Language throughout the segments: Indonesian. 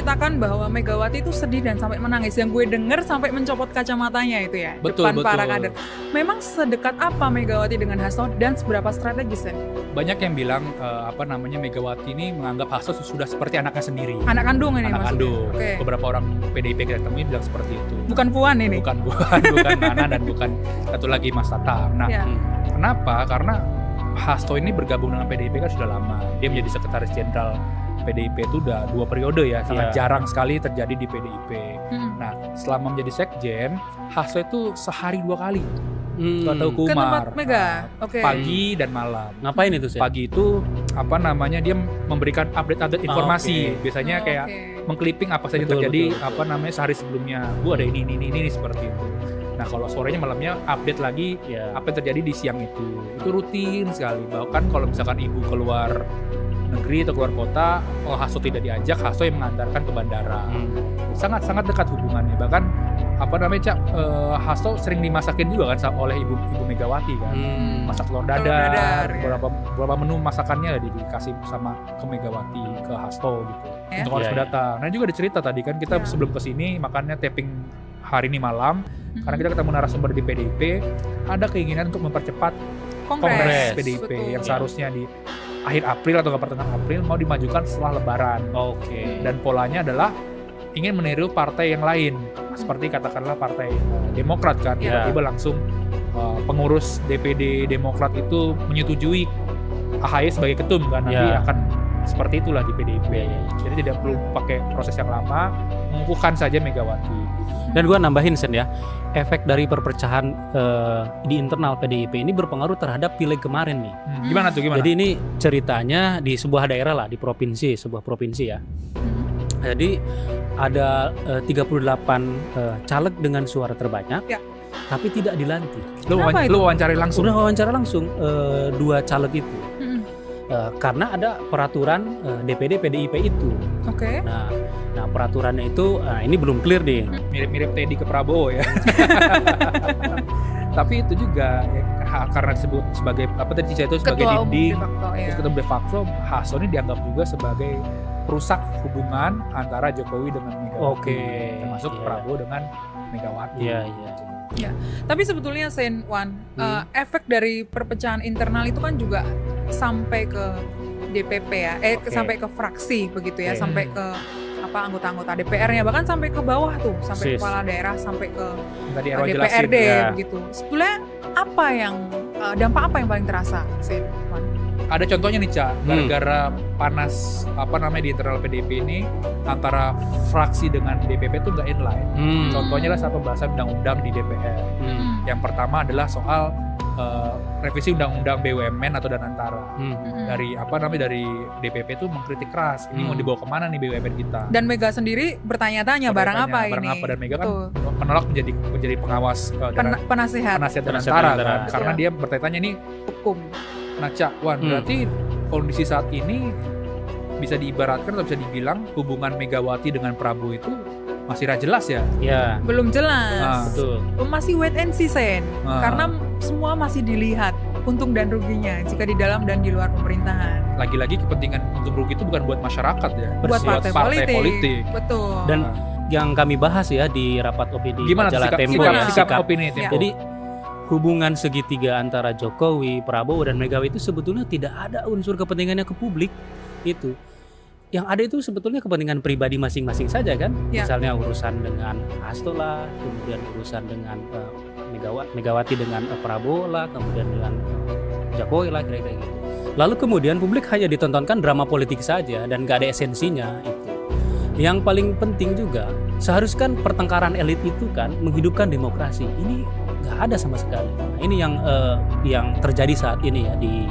menceritakan bahwa Megawati itu sedih dan sampai menangis. Yang gue denger sampai mencopot kacamatanya itu ya, depan para kader. Memang sedekat apa Megawati dengan Hasto dan seberapa strategis kan? Banyak yang bilang Megawati ini menganggap Hasto sudah seperti anaknya sendiri. Anak kandung ini anak maksudnya? kandung. Okay. Beberapa orang PDIP kita temui bilang seperti itu. Bukan Puan ini? Bukan Nana dan bukan satu lagi Mas Tatang. Nah, kenapa? Karena Hasto ini bergabung dengan PDIP kan sudah lama. Dia menjadi sekretaris jenderal PDIP itu udah 2 periode ya, sangat jarang sekali terjadi di PDIP. Nah, selama menjadi sekjen, Hasto itu sehari 2 kali ke Teguh Umar, pagi dan malam. Ngapain itu sih? Pagi itu dia memberikan update informasi. Biasanya kayak mengkliping apa saja terjadi sehari sebelumnya. Bu ada ini seperti itu. Nah kalau sorenya malamnya update lagi apa yang terjadi di siang itu rutin sekali. Bahkan kalau misalkan ibu keluar negeri atau keluar kota, kalau Hasto tidak diajak, Hasto yang mengantarkan ke bandara. Sangat dekat hubungannya. Bahkan Hasto sering dimasakin juga kan oleh ibu Megawati kan. Masak telur dadar beberapa menu masakannya dikasih sama ke Megawati, ke Hasto gitu. Untuk harus datang. Nah juga dicerita tadi kan kita sebelum kesini makannya taping hari ini malam. Karena kita ketemu narasumber di PDIP, ada keinginan untuk mempercepat Kongres PDIP yang seharusnya di akhir April atau pertengahan April mau dimajukan setelah Lebaran. Dan polanya adalah ingin meniru partai yang lain, seperti katakanlah partai Demokrat kan, tiba-tiba langsung pengurus DPD Demokrat itu menyetujui AHY sebagai ketum kan, nanti akan seperti itulah di PDIP. Jadi tidak perlu pakai proses yang lama, mengukuhkan saja Megawati. Dan gue nambahin Sen ya, efek dari perpecahan di internal PDIP ini berpengaruh terhadap pileg kemarin nih. Gimana? Jadi ini ceritanya di sebuah daerah lah, di sebuah provinsi ya. Jadi ada 38 caleg dengan suara terbanyak, tapi tidak dilantik. Lu wawancari langsung? Udah wawancara langsung 2 caleg itu. Karena ada peraturan DPD PDIP itu. Nah peraturannya itu ini belum clear deh. Mirip-mirip Teddy ke Prabowo ya. Tapi itu juga karena disebut sebagai sebagai dinding, terus ketua de facto, Hasto ini dianggap juga sebagai perusak hubungan antara Jokowi dengan Megawati, termasuk Prabowo dengan Megawati. Ya, tapi sebetulnya efek dari perpecahan internal itu kan juga sampai ke DPP ya, sampai ke fraksi begitu ya, sampai ke anggota-anggota DPR-nya, bahkan sampai ke bawah tuh, sampai kepala daerah, sampai ke DPRD begitu. Sebetulnya dampak apa yang paling terasa, Wan? Ada contohnya nih, Ca, gara-gara panas di internal PDIP ini antara fraksi dengan DPP itu nggak inline. Contohnya lah saat pembahasan undang-undang di DPR. Yang pertama adalah soal revisi undang-undang BUMN atau Danantara. Dari DPP itu mengkritik keras. Ini mau dibawa kemana nih BUMN kita? Dan Mega sendiri bertanya-tanya barang apa dan Mega kan menolak menjadi pengawas penasehat Danantara kan? Karena dia bertanya ini hukum. Nah, Cak, Wan, berarti kondisi saat ini bisa diibaratkan atau bisa dibilang hubungan Megawati dengan Prabowo itu masih jelas ya? Ya. Belum jelas. Betul. Masih wait and see, Sen. Karena semua masih dilihat untung dan ruginya jika di dalam dan di luar pemerintahan. Lagi-lagi kepentingan untung rugi itu bukan buat masyarakat ya, buat partai politik. Betul. Dan yang kami bahas ya di rapat opini majalah Tempo ya, sikap opini Tempo. Jadi hubungan segitiga antara Jokowi, Prabowo dan Megawati itu sebetulnya tidak ada unsur kepentingannya ke publik itu. Yang ada itu sebetulnya kepentingan pribadi masing-masing saja kan. Misalnya urusan dengan Hasto lah, kemudian urusan dengan Megawati dengan Prabowo lah, kemudian dengan Jokowi lah, kira-kira gitu. Lalu kemudian publik hanya ditontonkan drama politik saja dan gak ada esensinya itu. Yang paling penting juga, seharusnya pertengkaran elit itu kan menghidupkan demokrasi. Ini nggak ada sama sekali. Nah, ini yang terjadi saat ini ya di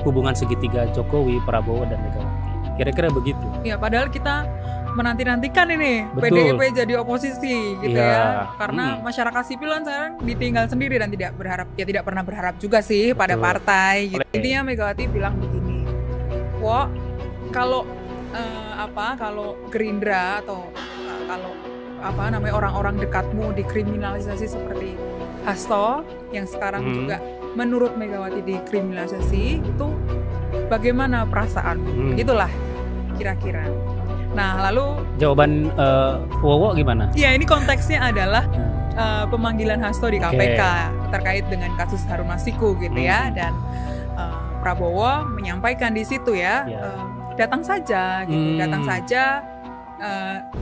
hubungan segitiga Jokowi, Prabowo dan Megawati. Kira-kira begitu. Ya, padahal kita menanti-nantikan ini PDIP jadi oposisi gitu ya. Karena masyarakat sipil kan sekarang ditinggal sendiri dan tidak pernah berharap juga sih pada partai gitu. Intinya Megawati bilang begini. Kalau Gerindra atau kalau orang-orang dekatmu dikriminalisasi seperti Hasto yang sekarang juga menurut Megawati dikriminalisasi, itu bagaimana perasaan? Itulah kira-kira. Nah, lalu jawaban Wowo gimana? Ya, ini konteksnya adalah pemanggilan Hasto di KPK terkait dengan kasus Harun Masiku gitu ya, dan Prabowo menyampaikan di situ ya, datang saja gitu, datang saja.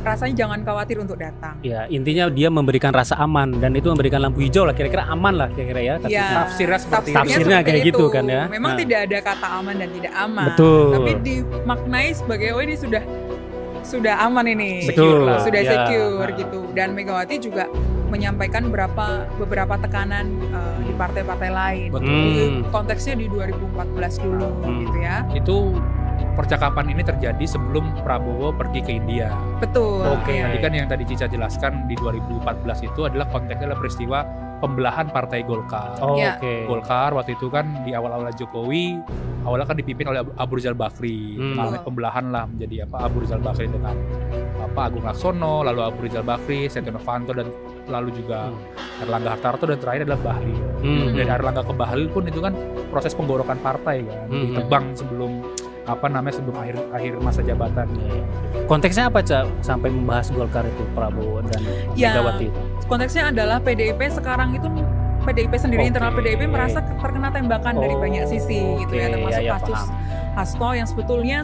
Rasanya jangan khawatir untuk datang. Ya, intinya dia memberikan rasa aman dan itu memberikan lampu hijau lah, kira-kira aman lah kira-kira ya. Tafsirnya kayak gitu kan ya. Memang tidak ada kata aman dan tidak aman. Betul. Tapi dimaknai sebagai ini sudah aman ini. Secure lah. Sudah secure gitu. Dan Megawati juga menyampaikan beberapa tekanan di partai-partai lain. Konteksnya di 2014 dulu gitu ya. Itu percakapan ini terjadi sebelum Prabowo pergi ke India. Betul. Tadi kan yang tadi Cica jelaskan di 2014 itu adalah konteksnya adalah peristiwa pembelahan partai Golkar. Golkar waktu itu kan di awal-awal Jokowi, awalnya kan dipimpin oleh Abu Rizal Bakri. Pembelahan lah menjadi Abu Rizal Bakri dengan Agung Laksono, lalu Abu Rizal Bakri, Setia Novanto, dan lalu juga Erlangga Hartarto, dan terakhir adalah Bahlil. Dari Erlangga ke Bahlil pun itu kan proses penggorokan partai kan, ditebang sebelum sebelum akhir masa jabatan. Konteksnya apa, Ca, sampai membahas Golkar itu, Prabowo dan Megawati itu? Konteksnya adalah PDIP sekarang itu, PDIP sendiri, internal PDIP merasa terkena tembakan dari banyak sisi gitu ya, termasuk kasus Hasto yang sebetulnya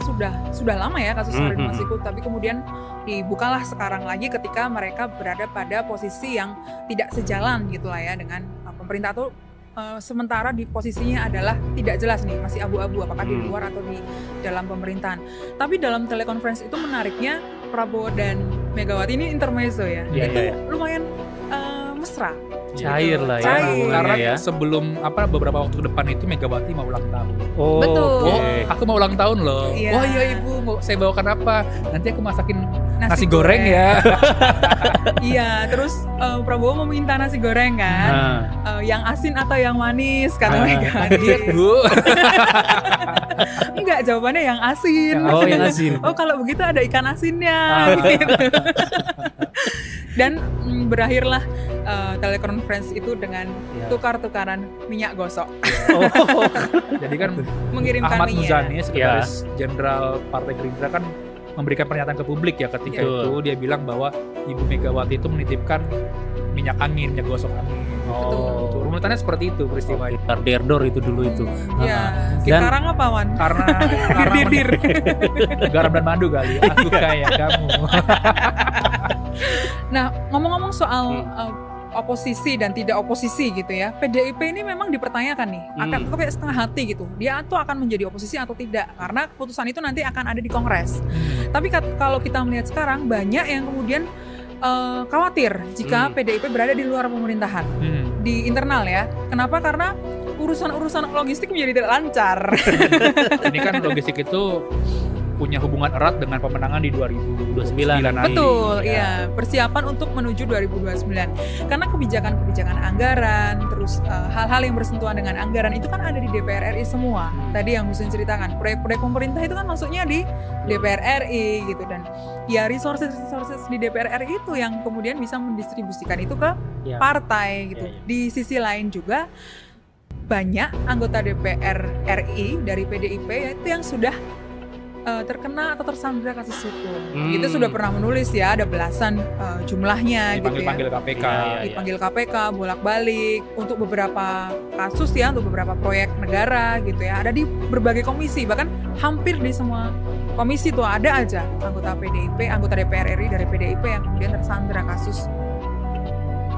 sudah lama ya kasus Harun Masiku, tapi kemudian dibukalah sekarang lagi ketika mereka berada pada posisi yang tidak sejalan gitulah ya dengan pemerintah tuh. Sementara di posisinya adalah tidak jelas nih, masih abu-abu apakah di luar atau di dalam pemerintahan. Tapi dalam telekonferensi itu menariknya Prabowo dan Megawati ini intermezzo ya, itu lumayan mesra. Cair lah ya. Karena sebelum beberapa waktu ke depan itu Megawati mau ulang tahun. Betul. Aku mau ulang tahun loh. Iya. Iya ibu, saya bawakan apa? Nanti aku masakin nasi goreng ya. Iya, terus Prabowo mau minta nasi goreng kan, yang asin atau yang manis kata Megawati. Bu. Enggak, jawabannya yang asin. Yang asin. Kalau begitu ada ikan asinnya. Gitu. Dan berakhirlah telekonferensi itu dengan tukar-tukaran minyak gosok. Jadi kan mengirimkan Ahmad Muzani, sekretaris jenderal Partai Gerindra kan memberikan pernyataan ke publik ya ketika itu dia bilang bahwa Ibu Megawati itu menitipkan minyak gosok angin. Itu runutannya seperti itu peristiwanya. Derdor itu dulu itu. Sekarang apa, Wan? Karena garam dan madu kali. Aku kayak kamu. Nah, ngomong-ngomong soal oposisi dan tidak oposisi gitu ya, PDIP ini memang dipertanyakan nih, akan kayak setengah hati gitu, dia tuh akan menjadi oposisi atau tidak, karena keputusan itu nanti akan ada di Kongres. Tapi kalau kita melihat sekarang, banyak yang kemudian khawatir jika PDIP berada di luar pemerintahan, di internal ya. Kenapa? Karena urusan logistik menjadi tidak lancar. Ini kan logistik itu punya hubungan erat dengan pemenangan di 2029 nanti. Betul, iya. Persiapan untuk menuju 2029. Karena kebijakan-kebijakan anggaran, terus hal-hal yang bersentuhan dengan anggaran itu kan ada di DPR RI semua. Tadi yang Husin ceritakan, proyek-proyek pemerintah itu kan masuknya di DPR RI gitu, dan ya resources di DPR RI itu yang kemudian bisa mendistribusikan itu ke partai gitu. Di sisi lain juga banyak anggota DPR RI dari PDIP itu yang sudah terkena atau tersandra kasus hukum. Itu sudah pernah menulis ya, ada belasan jumlahnya dipanggil KPK. Dipanggil KPK bolak-balik untuk beberapa kasus ya, untuk beberapa proyek negara gitu ya. Ada di berbagai komisi, bahkan hampir di semua komisi tuh ada aja anggota PDIP, anggota DPR RI dari PDIP yang kemudian tersandra kasus.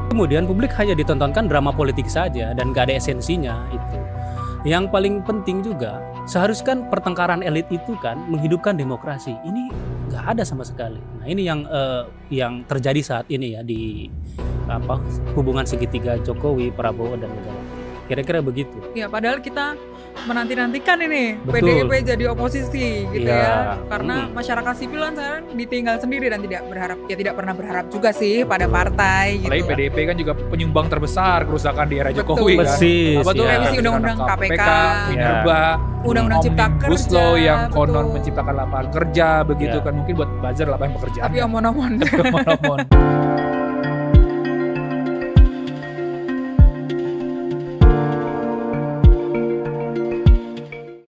Kemudian publik hanya ditontonkan drama politik saja dan gak ada esensinya itu. Yang paling penting juga, seharusnya kan pertengkaran elit itu kan menghidupkan demokrasi. Ini nggak ada sama sekali. Nah ini yang terjadi saat ini ya di hubungan segitiga Jokowi, Prabowo dan Megawati. Kira-kira begitu. Ya, padahal kita menanti-nantikan ini PDIP jadi oposisi gitu ya. Karena masyarakat sipil kan sekarang ditinggal sendiri dan tidak pernah berharap juga sih pada partai gitu. Apalagi PDIP kan juga penyumbang terbesar kerusakan di era Jokowi kan. Apa tuh revisi undang-undang KPK, Minerba, undang-undang Cipta Kerja, Law yang konon menciptakan lapangan kerja begitu kan, mungkin buat buzzer lapangan pekerjaan. Tapi omon-omon.